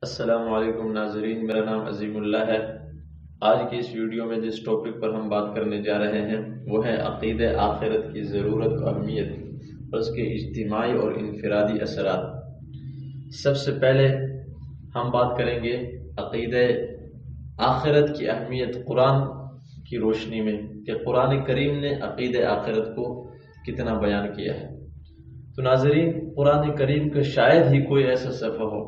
السلام علیکم ناظرین، میرا نام عظیم اللہ ہے۔ آج کی اس ویڈیو میں جس ٹاپک پر ہم بات کرنے جا رہے ہیں وہ ہے عقیدہ آخرت کی ضرورت و اہمیت اور اس کے اجتماعی اور انفرادی اثرات۔ سب سے پہلے ہم بات کریں گے عقیدہ آخرت کی اہمیت قرآن کی روشنی میں کہ قرآن کریم نے عقیدہ آخرت کو کتنا بیان کیا ہے۔ تو ناظرین، قرآن کریم کا شاید ہی کوئی ایسا صفحہ ہو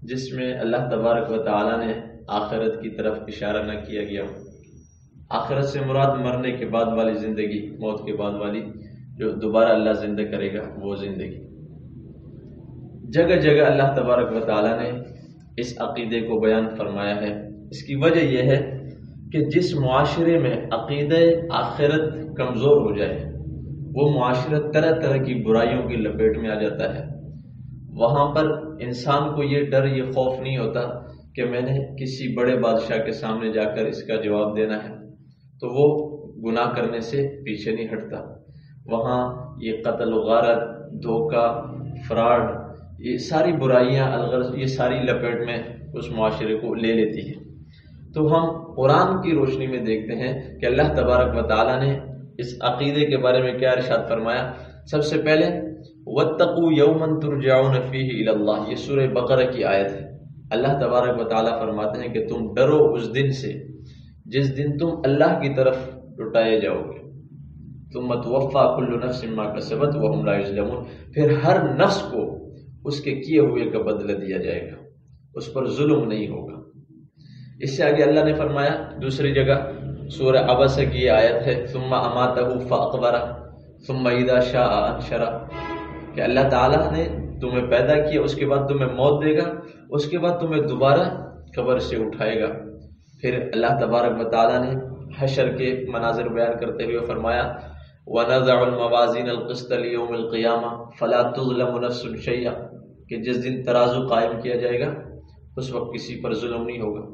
جس میں اللہ تبارک و تعالیٰ نے آخرت کی طرف اشارہ نہ کیا گیا ہو۔ آخرت سے مراد مرنے کے بعد والی زندگی، موت کے بعد والی جو دوبارہ اللہ زندہ کرے گا وہ زندگی۔ جگہ جگہ اللہ تبارک و تعالیٰ نے اس عقیدے کو بیان فرمایا ہے۔ اس کی وجہ یہ ہے کہ جس معاشرے میں عقیدہ آخرت کمزور ہو جائے وہ معاشرہ طرح طرح کی برائیوں کی لپیٹ میں آ جاتا ہے۔ وہاں پر انسان کو یہ ڈر، یہ خوف نہیں ہوتا کہ میں نے کسی بڑے بادشاہ کے سامنے جا کر اس کا جواب دینا ہے، تو وہ گناہ کرنے سے پیچھے نہیں ہٹتا۔ وہاں یہ قتل و غارت، دھوکہ، فراڈ، یہ ساری برائیاں، الغرض یہ ساری لپیٹ میں اس معاشرے کو لے لیتی ہے۔ تو ہم قرآن کی روشنی میں دیکھتے ہیں کہ اللہ تبارک و تعالیٰ نے اس عقیدے کے بارے میں کیا ارشاد فرمایا۔ سب سے پہلے وَاتَّقُوا يَوْمًا تُرْجَعُونَ فِيهِ إِلَى اللَّهِ، یہ سورہ بقرہ کی آیت ہے۔ اللہ تبارک و تعالیٰ فرماتے ہیں کہ تم ڈرو اس دن سے جس دن تم اللہ کی طرف لٹائے جاؤ گے۔ ثُمَّ تُوَفَّىٰ كُلُّ نَفْسٍ مَّا كَسَبَتْ وَهُمْ لَا يُظْلَمُونَ، پھر ہر نفس کو اس کے کیے ہوئے کا بدلہ دیا جائے گا، اس پر ظلم نہیں ہوگا۔ اس سے آگے اللہ نے فرمایا دوسری جگہ سورہ عبسہ کی یہ آیت ہے، ثُمَّ أَمَاتَهُ فَأَقْبَرَهُ ثُمَّ إِذَا شَاءَ أَنشَرَهُ، کہ اللہ تعالیٰ نے تمہیں پیدا کیا، اس کے بعد تمہیں موت دے گا، اس کے بعد تمہیں دوبارہ قبر سے اٹھائے گا۔ پھر اللہ تبارک و تعالیٰ نے حشر کے مناظر بیان کرتے ہوئے فرمایا وَنَضَعُ الْمَوَازِينَ الْقِسْطَ لِيَوْمِ الْقِيَامَةِ فَلَا تُظْلَمُ نَفْسٌ شَيْئًا، کہ جس دن ترازو قائم کیا جائے گا اس وقت کسی پر ظلم نہیں ہوگا۔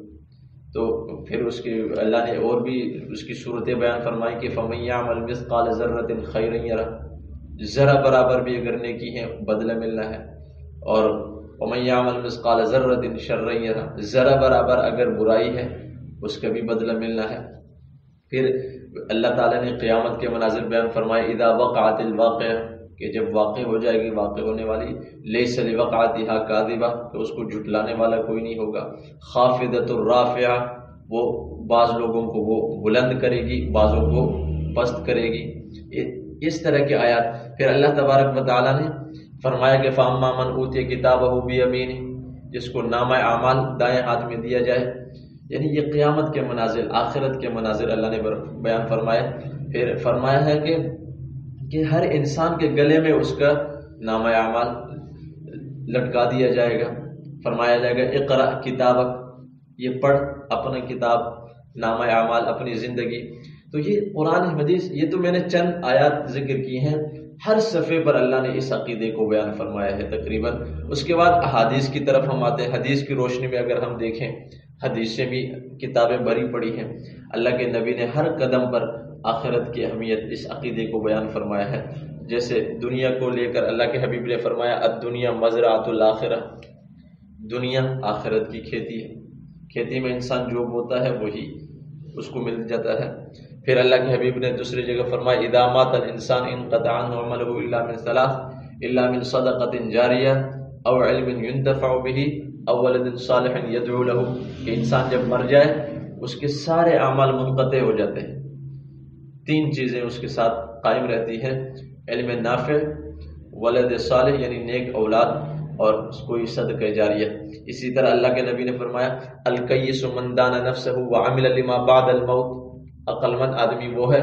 تو پھر اس کے اللہ نے اور بھی اس کی صورتیں بیان فرمائی کہ فَمَن يَعْمَلْ مِثْقَالَ ذَرَّةٍ خَيْرًا يَرَهُ، ذرا برابر بھی اگر نیکی ہے بدلہ ملنا ہے، اور وَمَن يَعْمَلْ مِثْقَالَ ذَرَّةٍ شَرًّا يَرَهُ، ذرا برابر اگر برائی ہے اس کا بھی بدلہ ملنا ہے۔ پھر اللہ تعالیٰ نے قیامت کے مناظر بیان فرمائے اذا وقعت الواقعہ، کہ جب واقع ہو جائے گی، واقع ہونے والی، لیس لوقعتها کاذبہ، کہ اس کو جھٹلانے والا کوئی نہیں ہوگا۔ خافضۃ الرافعہ، وہ بعض لوگوں کو وہ بلند کرے گی، بعضوں کو پست کرے گی۔ اس طرح کی آیات۔ پھر اللہ تبارک و تعالیٰ نے فرمایا کہ فَأَمَّا مَنْ أُوتِيَ كِتَابَهُ بِيَمِينِهِ، جس کو نامہ اعمال دائیں ہاتھ میں دیا جائے۔ یعنی یہ قیامت کے مناظر، آخرت کے مناظر اللہ نے بیان فرمایا۔ پھر فرمایا ہے کہ ہر انسان کے گلے میں اس کا نامہ اعمال لٹکا دیا جائے گا، فرمایا جائے گا اقرأ کتابک، یہ پڑھ اپنا کتاب، نامہ اعمال، اپنی زندگی۔ تو یہ قرآن حدیث، یہ تو میں نے چند آیات ذکر کی ہیں، ہر صفحے پر اللہ نے اس عقیدے کو بیان فرمایا ہے تقریباً۔ اس کے بعد احادیث کی طرف ہم آتے ہیں۔ حدیث کی روشنی میں اگر ہم دیکھیں، حدیث سے بھی کتابیں بھری پڑی ہیں۔ اللہ کے نبی نے ہر قدم پر آخرت کی اہمیت، اس عقیدے کو بیان فرمایا ہے۔ جیسے دنیا کو لے کر اللہ کے حبیب نے فرمایا الدنیا مزرعۃ الآخرہ، دنیا آخرت کی کھیتی ہے، کھیتی میں انسان جو بوتا ہے وہی اس کو مل جاتا ہے۔ پھر اللہ کے حبیب نے دوسری جگہ فرمایا اذا مات الانسان انقطع عنه عمله الا من ثلاث، الا من صدقة جاریہ او علم ينتفع به او ولد صالح يدعو له، کہ انسان جب مر جائے اس کے سارے اعمال منقطع ہو جاتے ہیں، تین چیزیں اس کے ساتھ قائم رہتی ہیں، علم نافع، ولد صالح یعنی نیک اولاد، اور کوئی صدقہ جاریہ۔ اسی طرح اللہ کے نبی نے فرمایا الکیس من دان نفسہ وعمل لما بعد الموت، عقل مند آدمی وہ ہے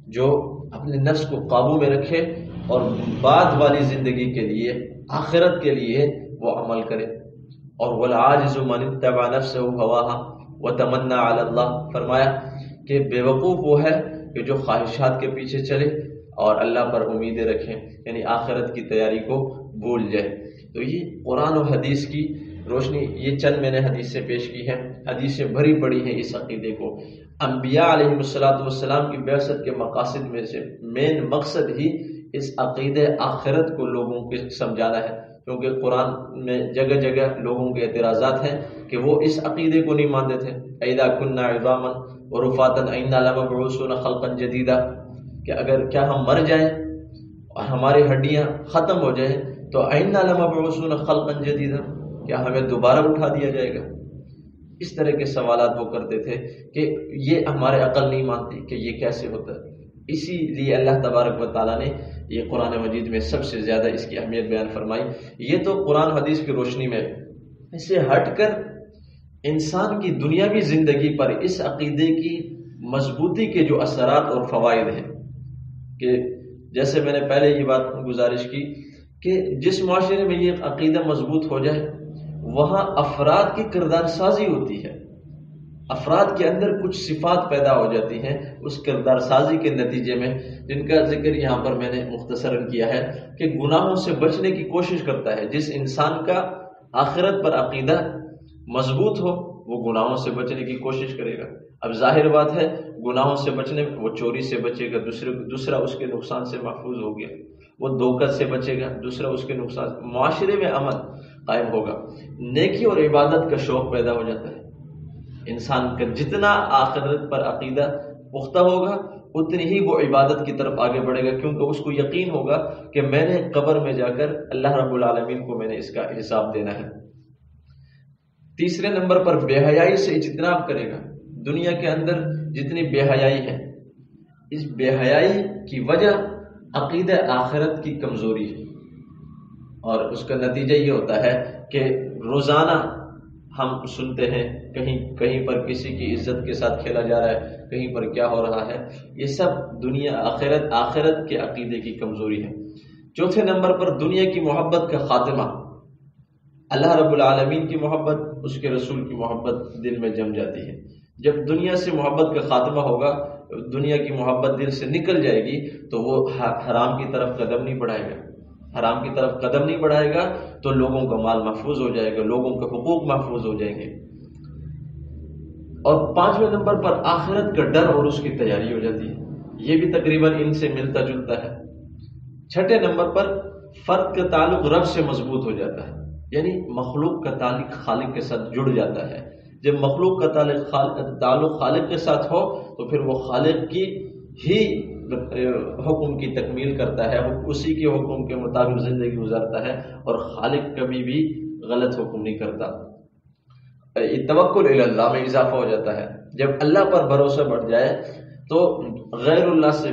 جو اپنے نفس کو قابو میں رکھے اور بعد والی زندگی کے لیے، آخرت کے لیے وہ عمل کرے۔ اور والعاجز من اتبع نفسہ هواها وتمنى على اللہ، فرمایا کہ بے وقوف وہ ہے کہ جو خواہشات کے پیچھے چلے اور اللہ پر امیدیں رکھیں، یعنی آخرت کی تیاری کو بھول جائے۔ تو یہ قرآن و حدیث کی روشنی، یہ چند میں نے حدیث سے پیش کی ہیں، حدیثیں بھری پڑی ہیں اس عقیدے کو۔ انبیاء علیہ السلام کی بعثت کے مقاصد میں سے مین مقصد ہی اس عقیدہ آخرت کو لوگوں کے سمجھانا ہے، کیونکہ قرآن میں جگہ جگہ لوگوں کے اعتراضات ہیں کہ وہ اس عقیدے کو نہیں مانتے تھے، اذا كنا عظاما ورفاتا انا لمبعوثون خلقا جدیدا، کہ اگر کیا ہم مر جائیں اور ہماری ہڈیاں ختم ہو جائیں تو انا لمبعوثون خلقا جدیدا، کیا ہمیں دوبارہ اٹھا دیا جائے گا؟ اس طرح کے سوالات وہ کرتے تھے کہ یہ ہمارے عقل نہیں مانتی کہ یہ کیسے ہوتا ہے۔ اسی لیے اللہ تبارک و تعالیٰ نے یہ قرآن مجید میں سب سے زیادہ اس کی اہمیت بیان فرمائی۔ یہ تو قرآن حدیث کی روشنی میں، اس سے ہٹ کر انسان کی دنیاوی زندگی پر اس عقیدے کی مضبوطی کے جو اثرات اور فوائد ہیں، کہ جیسے میں نے پہلے یہ بات گزارش کی کہ جس معاشرے میں یہ عقیدہ مضبوط ہو جائے وہاں افراد کی کردار سازی ہوتی ہے، افراد کے اندر کچھ صفات پیدا ہو جاتی ہیں اس کردار سازی کے نتیجے میں، جن کا ذکر یہاں پر میں نے مختصراً کیا ہے کہ گناہوں سے بچنے کی کوشش کرتا ہے۔ جس انسان کا آخرت پر عقیدہ مضبوط ہو وہ گناہوں سے بچنے کی کوشش کرے گا۔ اب ظاہر بات ہے گناہوں سے بچنے میں وہ چوری سے بچے گا، دوسرا اس کے نقصان سے محفوظ ہو گیا، وہ دھوکہ سے بچے گا، دوسرا اس کے نقصان، معاشرے میں امن قائم ہوگا، نیکی اور عبادت کا شوق پیدا ہو جاتا ہے۔ انسان کا جتنا آخرت پر عقیدہ پختہ ہوگا اتنی ہی وہ عبادت کی طرف آگے بڑھے گا، کیونکہ اس کو یقین ہوگا کہ میں نے قبر میں جا کر اللہ رب العالمین کو میں نے اس کا حساب دینا ہے۔ تیسرے نمبر پر بے حیائی سے اجتناب کرے گا۔ دنیا کے اندر جتنی بے حیائی ہے، اس بے حیائی کی وجہ عقیدہ آخرت کی کمزوری ہے، اور اس کا نتیجہ یہ ہوتا ہے کہ روزانہ ہم سنتے ہیں کہیں پر کسی کی عزت کے ساتھ کھیلا جا رہا ہے، کہیں پر کیا ہو رہا ہے، یہ سب دنیا آخرت کے عقیدے کی کمزوری ہے۔ چوتھے نمبر پر دنیا کی محبت کا خاتمہ، اللہ رب العالمین کی محبت، اس کے رسول کی محبت دل میں جم جاتی ہے۔ جب دنیا سے محبت کا خاتمہ ہوگا، دنیا کی محبت دل سے نکل جائے گی تو وہ حرام کی طرف قدم نہیں بڑھائے گا، حرام کی طرف قدم نہیں بڑھائے گا تو لوگوں کا مال محفوظ ہو جائے گا، لوگوں کے حقوق محفوظ ہو جائیں گے۔ اور پانچویں نمبر پر آخرت کا ڈر اور اس کی تیاری ہو جاتی ہے، یہ بھی تقریباً ان سے ملتا جلتا ہے۔ چھٹے نمبر پر فرد کا تعلق رب سے مضبوط ہو جاتا ہے، یعنی مخلوق کا تعلق خالق کے ساتھ جڑ جاتا ہے۔ جب مخلوق کا تعلق خالق کے ساتھ ہو تو پھر وہ خالق کی ہی حکم کی تکمیل کرتا ہے، اسی کے حکم کے مطابق زندگی گزارتا ہے، اور خالق کبھی بھی غلط حکم نہیں کرتا۔ توکل الی اللہ میں اضافہ ہو جاتا ہے۔ جب اللہ پر بھروسہ بڑھ جائے تو غیر اللہ سے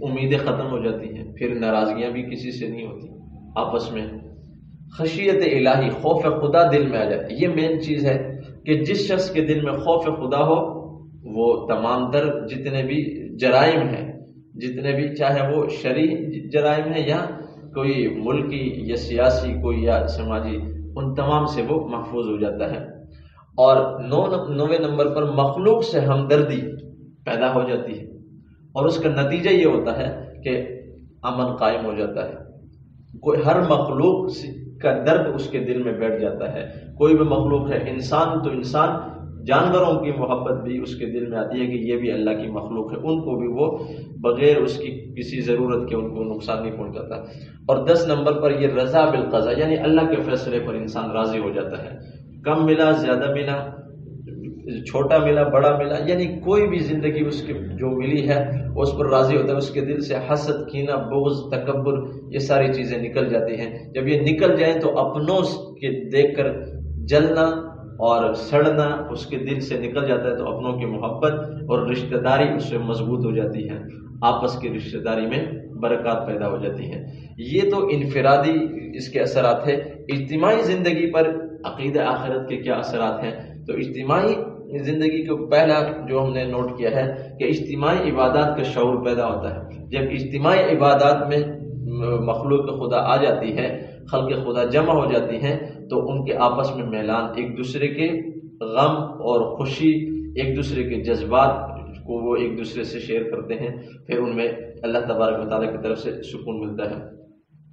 امیدیں ختم ہو جاتی ہیں، پھر ناراضگیاں بھی کسی سے نہیں ہوتی آپس میں۔ خشیت الہی، خوف خدا دل میں آ جائے، یہ مین چیز ہے کہ جس شخص کے دل میں خوف خدا ہو وہ تمام تر جتنے بھی جرائم ہیں، جتنے بھی چاہے وہ شرعی جرائم ہیں یا کوئی ملکی یا سیاسی کوئی یا سماجی، ان تمام سے وہ محفوظ ہو جاتا ہے۔ اور 9ویں نمبر پر مخلوق سے ہمدردی پیدا ہو جاتی ہے، اور اس کا نتیجہ یہ ہوتا ہے کہ امن قائم ہو جاتا ہے۔ کوئی ہر مخلوق کا درد اس کے دل میں بیٹھ جاتا ہے، کوئی بھی مخلوق ہے، انسان تو انسان، جانوروں کی محبت بھی اس کے دل میں آتی ہے کہ یہ بھی اللہ کی مخلوق ہے، ان کو بھی وہ بغیر اس کی کسی ضرورت کے ان کو نقصان نہیں پہنچاتا۔ اور 10 نمبر پر یہ رضا بالقضاء، یعنی اللہ کے فیصلے پر انسان راضی ہو جاتا ہے، کم ملا زیادہ ملا، چھوٹا ملا بڑا ملا، یعنی کوئی بھی زندگی اس کے جو ملی ہے اس پر راضی ہوتا ہے، اس کے دل سے حسد، کینہ، بغض، تکبر، یہ ساری چیزیں نکل جاتی ہیں۔ جب یہ نکل جائیں تو اپنوں کے دیکھ کر جلنا اور سڑنا اس کے دل سے نکل جاتا ہے، تو اپنوں کی محبت اور رشتہ داری اس سے مضبوط ہو جاتی ہے، آپس کی رشتہ داری میں برکات پیدا ہو جاتی ہے۔ یہ تو انفرادی اس کے اثرات ہیں۔ اجتماعی زندگی پر عقیدہ آخرت کے کیا اثرات ہیں؟ تو اجتماعی زندگی کو پہلا جو ہم نے نوٹ کیا ہے کہ اجتماعی عبادات کا شعور پیدا ہوتا ہے۔ جب اجتماعی عبادات میں مخلوق خدا آ جاتی ہے، خلق خدا جمع ہو جاتی ہیں، تو ان کے آپس میں میلان، ایک دوسرے کے غم اور خوشی، ایک دوسرے کے جذبات کو وہ ایک دوسرے سے شیئر کرتے ہیں، پھر ان میں اللہ تبارک و تعالیٰ کی طرف سے سکون ملتا ہے۔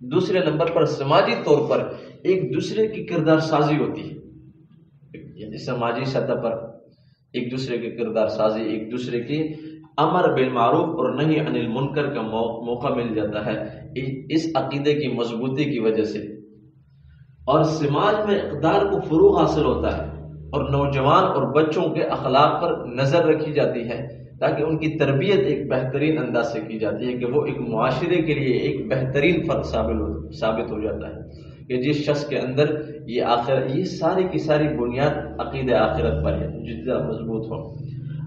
دوسرے نمبر پر سماجی طور پر ایک دوسرے کی کردار سازی ہوتی ہے، یعنی سماجی سطح پر ایک دوسرے کی کردار سازی، ایک دوسرے کی امر بالمعروف اور نہی عن المنکر کا موقع مل جاتا ہے اس عقیدے کی مضبوطی کی وجہ سے۔ اور سماج میں اقدار کو فروغ حاصل ہوتا ہے، اور نوجوان اور بچوں کے اخلاق پر نظر رکھی جاتی ہے تاکہ ان کی تربیت ایک بہترین انداز سے کی جاتی ہے کہ وہ ایک معاشرے کے لیے ایک بہترین فرد ثابت ہو جاتا ہے کہ جس شخص کے اندر یہ ساری کی ساری بنیاد عقید آخرت پر ہے، جتنا مضبوط ہو۔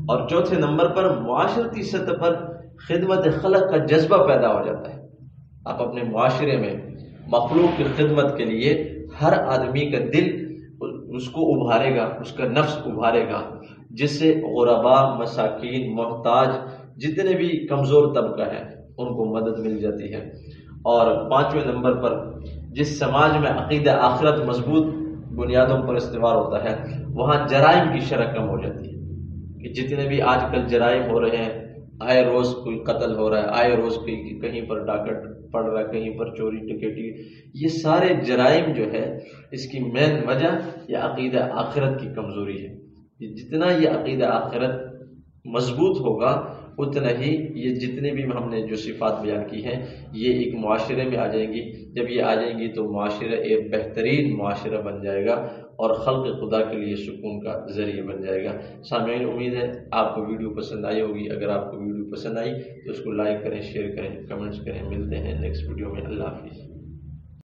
اور چوتھے نمبر پر معاشرتی سطح پر خدمت خلق کا جذبہ پیدا ہو جاتا ہے۔ آپ اپنے معاشرے میں مخلوق کی خدمت کے لیے ہر آدمی کا دل اس کو ابھارے گا، اس کا نفس ابھارے گا، جس سے غربا، مساکین، محتاج، جتنے بھی کمزور طبقہ ہے ان کو مدد مل جاتی ہے۔ اور پانچویں نمبر پر جس سماج میں عقیدہ آخرت مضبوط بنیادوں پر استوار ہوتا ہے وہاں جرائم کی شرح کم ہو جاتی ہے، کہ جتنے بھی آج کل جرائم ہو رہے ہیں، آئے روز کوئی قتل ہو رہا ہے، آئے روز کہیں پر ڈاکہ پڑ رہا ہے، کہیں پر چوری ڈکیٹی، یہ سارے جرائم جو ہے اس کی مین وجہ یہ عقیدہ آخرت کی کمزوری ہے۔ جتنا یہ عقیدہ آخرت مضبوط ہوگا اتنا ہی یہ جتنے بھی ہم نے جو صفات بیان کی ہیں یہ ایک معاشرے میں آ جائیں گی۔ جب یہ آ جائیں گی تو معاشرہ ایک بہترین معاشرہ بن جائے گا اور خلق خدا کے لیے سکون کا ذریعہ بن جائے گا۔ سامعین، امید ہے آپ کو ویڈیو پسند آئی ہوگی۔ اگر آپ کو ویڈیو پسند آئی تو اس کو لائک کریں، شیئر کریں، کمنٹس کریں۔ ملتے ہیں نیکسٹ ویڈیو میں۔ اللہ حافظ۔